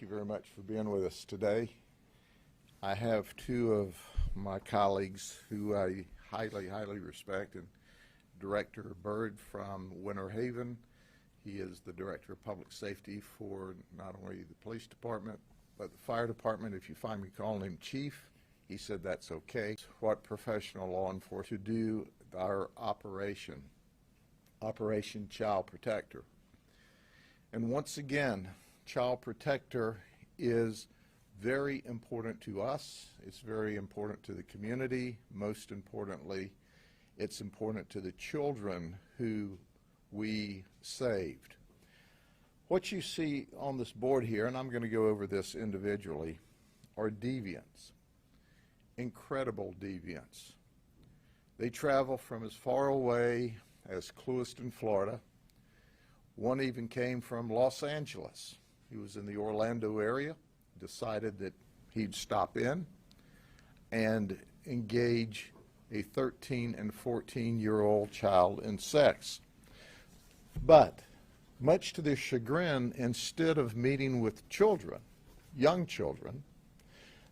you very much for being with us today. I have two of my colleagues who I highly respect, and Director Byrd from Winter Haven. He is the Director of Public Safety for not only the police department, but the fire department. If you find me calling him Chief, he said that's okay. What professional law enforcement do our Operation Child Protector. And once again, Child Protector is very important to us. It's very important to the community. Most importantly, it's important to the children who we saved. What you see on this board here, and I'm going to go over this individually, are deviants, incredible deviants. They travel from as far away as Clewiston, Florida. One even came from Los Angeles. He was in the Orlando area, decided that he'd stop in and engage a 13 and 14-year-old child in sex. But much to their chagrin, instead of meeting with children, young children,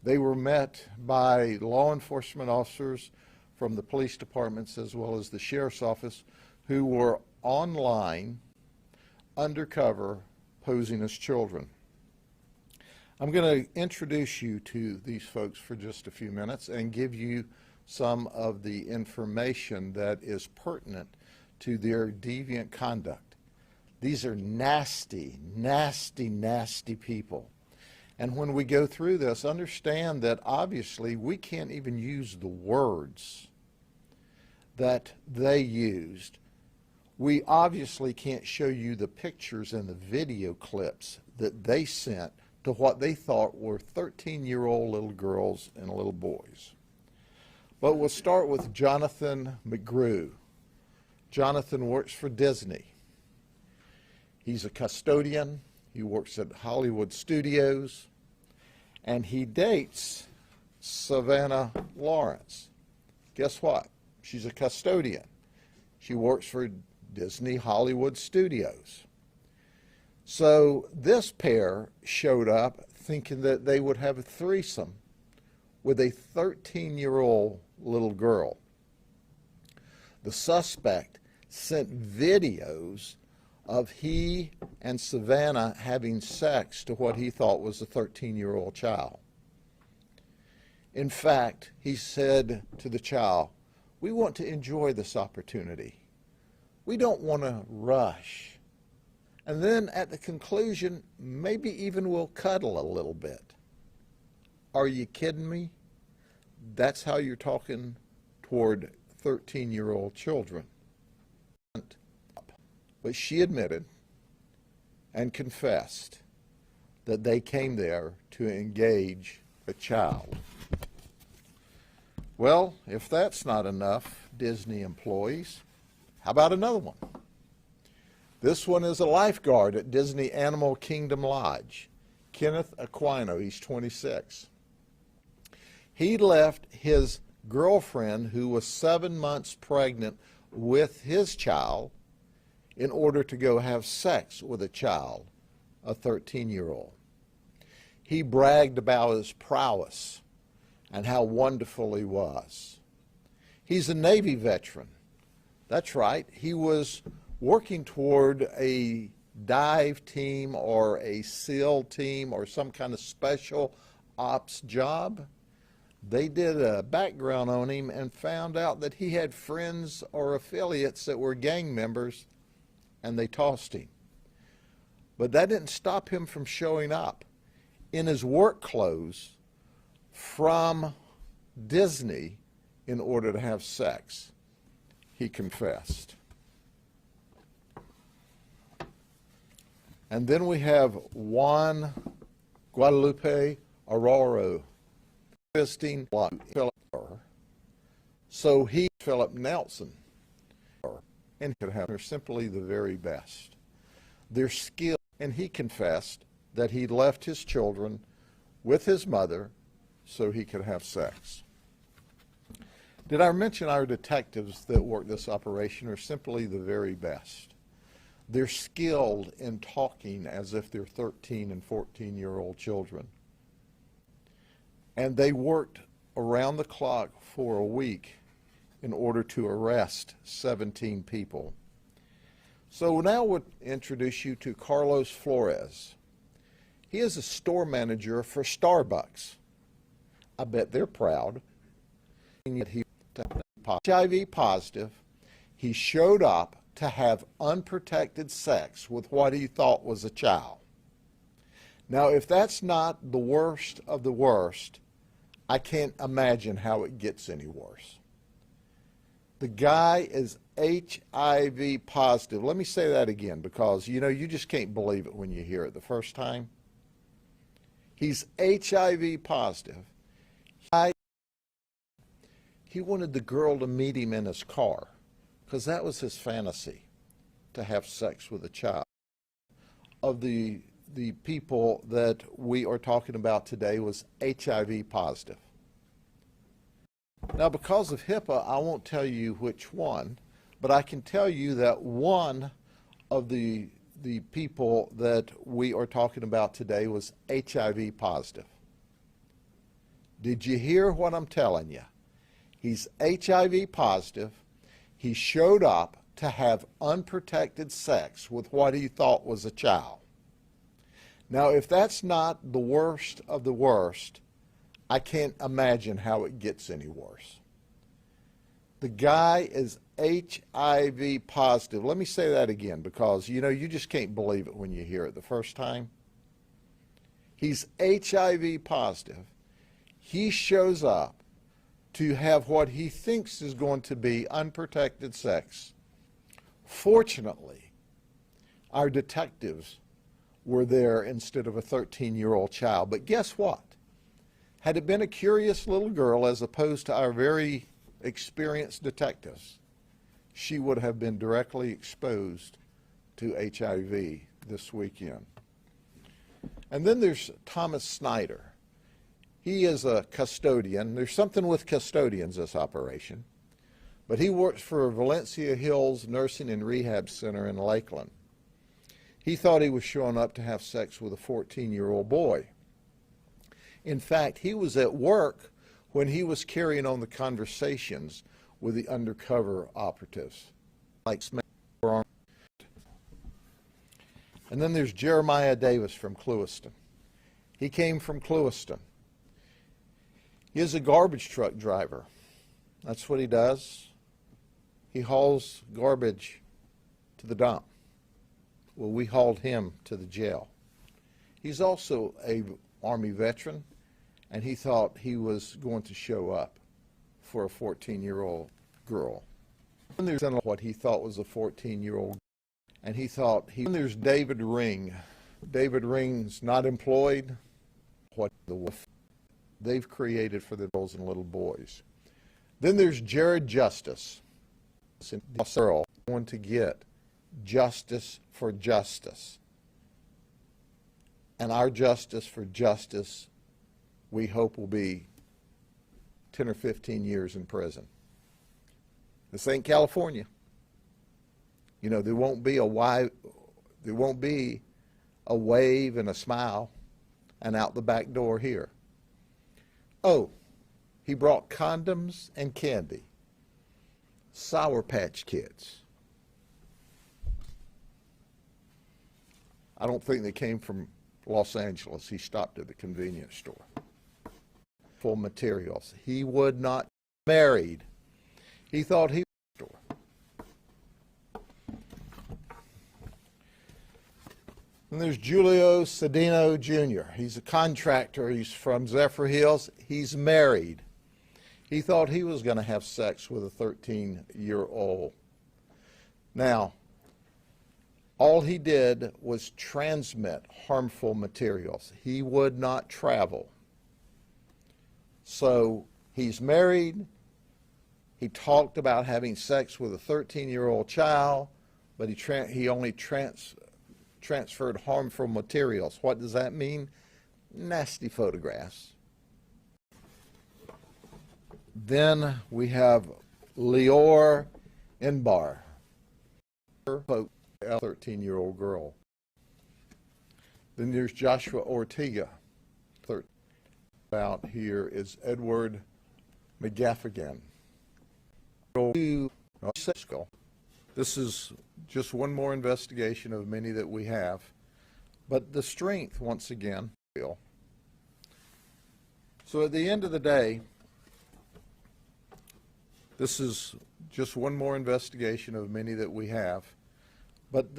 they were met by law enforcement officers from the police departments as well as the sheriff's office who were online, undercover, posing as children. I'm going to introduce you to these folks for just a few minutes and give you some of the information that is pertinent to their deviant conduct. These are nasty people. And when we go through this, understand that obviously we can't even use the words that they used. We obviously can't show you the pictures and the video clips that they sent to what they thought were 13-year-old little girls and little boys. But we'll start with Jonathan McGrew. Jonathan works for Disney. He's a custodian. He works at Hollywood Studios. And he dates Savannah Lawrence. Guess what? She's a custodian. She works for Disney Hollywood Studios. So this pair showed up thinking that they would have a threesome with a 13-year-old little girl. The suspect sent videos of he and Savannah having sex to what he thought was a 13-year-old child. In fact, he said to the child, "We want to enjoy this opportunity. We don't want to rush. And then at the conclusion, maybe even we'll cuddle a little bit." Are you kidding me? That's how you're talking toward 13-year-old children. But she admitted and confessed that they came there to engage a child. Well, if that's not enough, Disney employees, how about another one? This one is a lifeguard at Disney Animal Kingdom Lodge. Kenneth Aquino, he's 26. He left his girlfriend, who was 7 months pregnant with his child, in order to go have sex with a child, a 13-year-old. He bragged about his prowess and how wonderful he was. He's a Navy veteran. That's right. He was working toward a dive team or a SEAL team or some kind of special ops job. They did a background on him and found out that he had friends or affiliates that were gang members, and they tossed him. But that didn't stop him from showing up in his work clothes from Disney in order to have sex. He confessed. And then we have Juan Guadalupe Arroyo, fisting Philip. So he, Philip Nelson, and could have, they're simply the very best. Their skill, and he confessed that he left his children with his mother so he could have sex. Did I mention our detectives that work this operation are simply the very best? They're skilled in talking as if they're 13 and 14-year-old children. And they worked around the clock for a week in order to arrest 17 people. So now we'll introduce you to Carlos Flores. He is a store manager for Starbucks. I bet they're proud. He was HIV positive. He showed up to have unprotected sex with what he thought was a child. Now, if that's not the worst of the worst, I can't imagine how it gets any worse. The guy is HIV positive. Let me say that again, because, you know, you just can't believe it when you hear it the first time. He's HIV positive. He wanted the girl to meet him in his car, because that was his fantasy, to have sex with a child. Of the people that we are talking about today was HIV positive. Now, because of HIPAA, I won't tell you which one, but I can tell you that one of the people that we are talking about today was HIV positive. Did you hear what I'm telling you? He's HIV positive. He showed up to have unprotected sex with what he thought was a child. Now, if that's not the worst of the worst, I can't imagine how it gets any worse. The guy is HIV positive. Let me say that again, because, you know, you just can't believe it when you hear it the first time. He's HIV positive. He shows up to have what he thinks is going to be unprotected sex. Fortunately, our detectives were there instead of a 13-year-old child. But guess what? Had it been a curious little girl as opposed to our very experienced detectives, she would have been directly exposed to HIV this weekend. And then there's Thomas Snyder. He is a custodian. There's something with custodians, this operation. But he works for Valencia Hills Nursing and Rehab Center in Lakeland. He thought he was showing up to have sex with a 14-year-old boy. In fact, he was at work when he was carrying on the conversations with the undercover operatives, like Smith. And then there's Jeremiah Davis from Clewiston. He came from Clewiston. He is a garbage truck driver. That's what he does. He hauls garbage to the dump. Well, we hauled him to the jail. He's also an Army veteran, and he thought he was going to show up for a 14-year-old girl. And there's what he thought was a 14-year-old, and he thought and there's David Ring. David Ring's not employed. What they've created for the girls and little boys. Then there's Jared Justice. Girl going to get justice for justice. And our justice for justice, we hope, will be 10 or 15 years in prison. This ain't California. You know, there won't be a wave and a smile and out the back door here. Oh, he brought condoms and candy. Sour Patch Kids. I don't think they came from Los Angeles. He stopped at the convenience store. Full materials. He would not be married. He thought he was store. And there's Julio Cedeno Jr. He's a contractor. He's from Zephyr Hills. He's married. He thought he was going to have sex with a 13-year-old. Now, all he did was transmit harmful materials. He would not travel. So he's married. He talked about having sex with a 13-year-old child, but he only transferred harmful materials. What does that mean? Nasty photographs. Then we have Lior Inbar. a 13-year-old girl. Then there's Joshua Ortega. Out here is Edward McGaffigan. This is just one more investigation of many that we have. But the strength, once again, so at the end of the day, this is just one more investigation of many that we have. But the